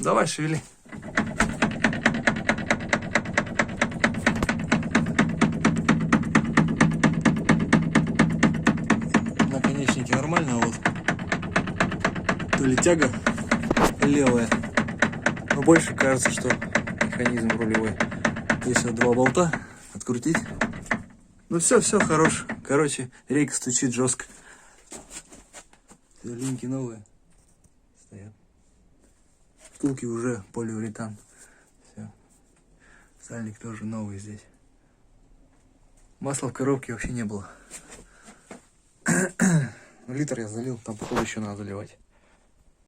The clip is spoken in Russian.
Давай, шевели. Наконечники нормально, а вот то ли тяга левая, но больше кажется, что механизм рулевой. Если два болта открутить, ну все хорош. Короче, рейка стучит жестко. Все, линки новые стоят. Втулки уже полиуретан. Все. Сальник тоже новый здесь. Масла в коробке вообще не было. Литр я залил, там походу еще надо заливать.